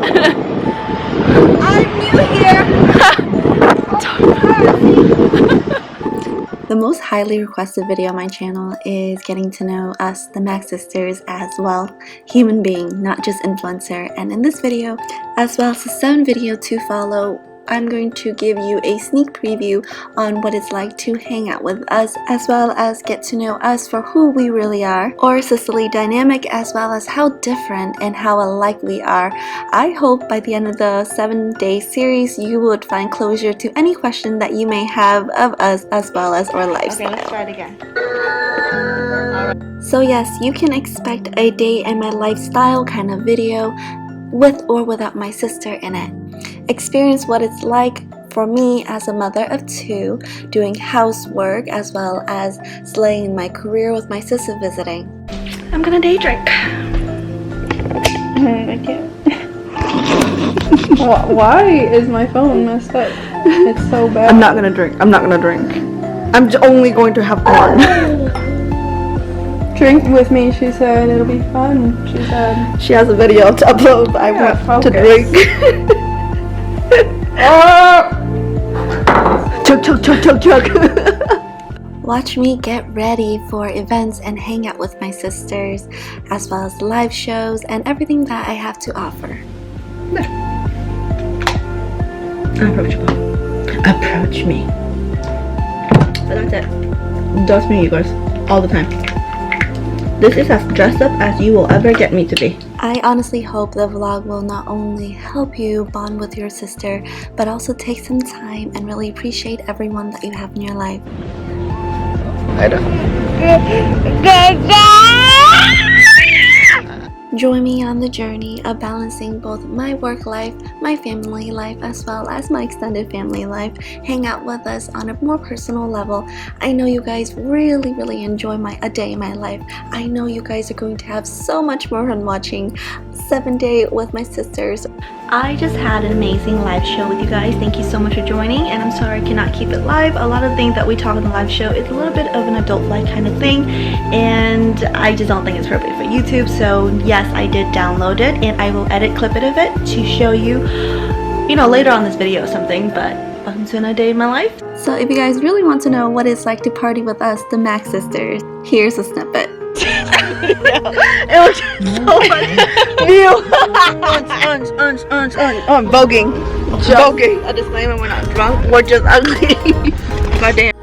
I'm new here. The most highly requested video on my channel is getting to know us, the Mac sisters, as well. Human being, not just influencer. And in this video, as well as the 7 video to follow, I'm going to give you a sneak preview on what it's like to hang out with us, as well as get to know us for who we really are, or sisterly dynamic, as well as how different and how alike we are. I hope by the end of the 7-day series you would find closure to any question that you may have of us, as well as our lifestyle. Okay, let's try it again. So yes, you can expect a day in my lifestyle kind of video with or without my sister in it. Experience what it's like for me as a mother of 2, doing housework as well as slaying in my career with my sister visiting. I'm gonna day drink. I can't. Why is my phone messed up? It's so bad. I'm not gonna drink. I'm not gonna drink. I'm only going to have corn. Drink with me, she said. It'll be fun, she said. She has a video to upload, but I want to drink. Chug, chug, chug, chug, chug. Watch me get ready for events and hang out with my sisters, as well as live shows and everything that I have to offer. Unapproachable. Approach me. So that's it. That's me, you guys. All the time. This is as dressed up as you will ever get me to be. I honestly hope the vlog will not only help you bond with your sister, but also take some time and really appreciate everyone that you have in your life. I don't. Join me on the journey of balancing both my work life, my family life, as well as my extended family life. Hang out with us on a more personal level. I know you guys really enjoy a day in my life. I know you guys are going to have so much more fun watching 7-day with my sisters. I just had an amazing live show with you guys. Thank you so much for joining, and I'm sorry I cannot keep it live. A lot of things that we talk in the live show is a little bit of an adult-like kind of thing, and I just don't think it's appropriate for YouTube. So yes, I did download it, and I will edit clip it of it to show you, later on this video or something. But welcome to another day in my life. So if you guys really want to know what it's like to party with us, the Mac sisters, here's a snippet. It was so funny. Ew. Oh, I'm voguing. Voguing. A disclaimer, we're not drunk. We're just ugly. Goddamn.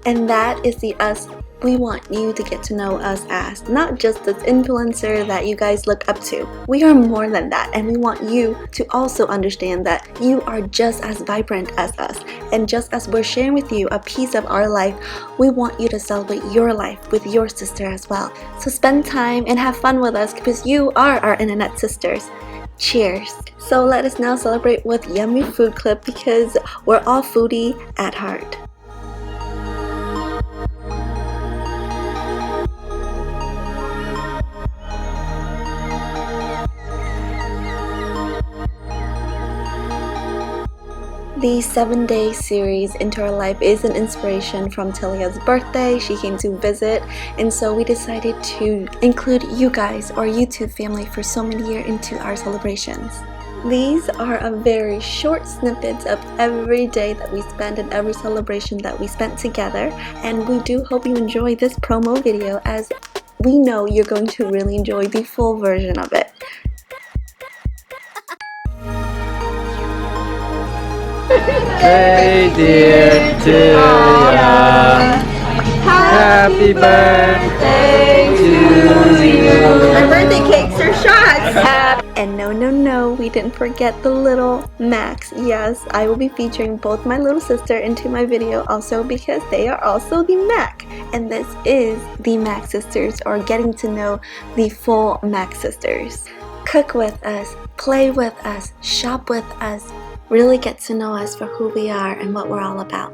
And that is the us we want you to get to know us as, not just this influencer that you guys look up to. We are more than that, and we want you to also understand that you are just as vibrant as us, and just as we're sharing with you a piece of our life, we want you to celebrate your life with your sister as well. So spend time and have fun with us, because you are our internet sisters. Cheers. So let us now celebrate with yummy food clip, because we're all foodie at heart. The 7-day series into our life is an inspiration from Talia's birthday. She came to visit, and so we decided to include you guys, our YouTube family, for so many years into our celebrations. These are a very short snippets of every day that we spent and every celebration that we spent together, and we do hope you enjoy this promo video, as we know you're going to really enjoy the full version of it. Hey dear Tia, happy birthday to you. My birthday cakes are shots. And no, we didn't forget the little Macs. Yes, I will be featuring both my little sister into my video also, because they are also the Mac. And this is the Mac sisters, or getting to know the full Mac sisters. Cook with us, play with us, shop with us. Really get to know us for who we are and what we're all about.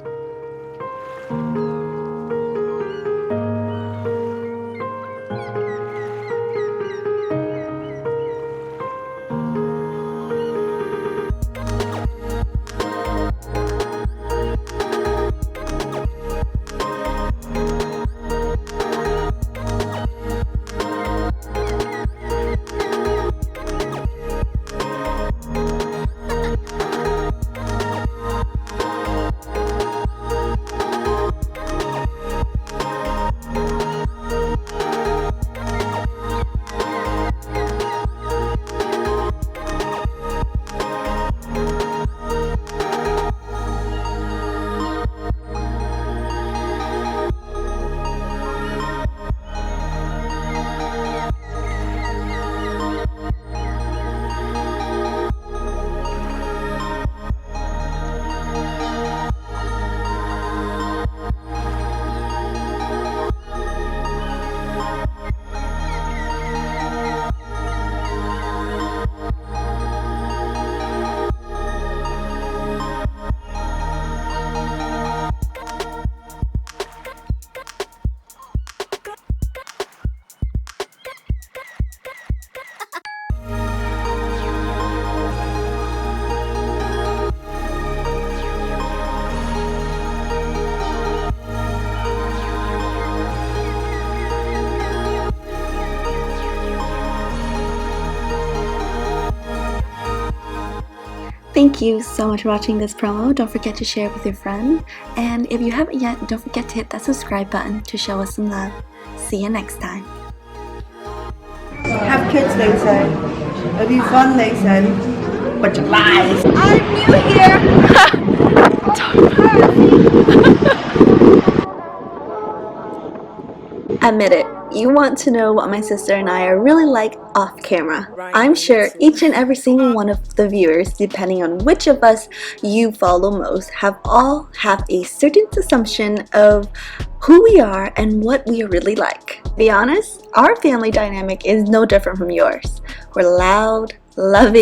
Thank you so much for watching this promo. Don't forget to share it with your friend. And if you haven't yet, don't forget to hit that subscribe button to show us some love. See you next time. Have kids, they say. It'll be fun, they said. But you lies. I'm new here. Admit it, you want to know what my sister and I are really like off camera. I'm sure each and every single one of the viewers, depending on which of us you follow most, have a certain assumption of who we are and what we are really like. To be honest, our family dynamic is no different from yours. We're loud, loving,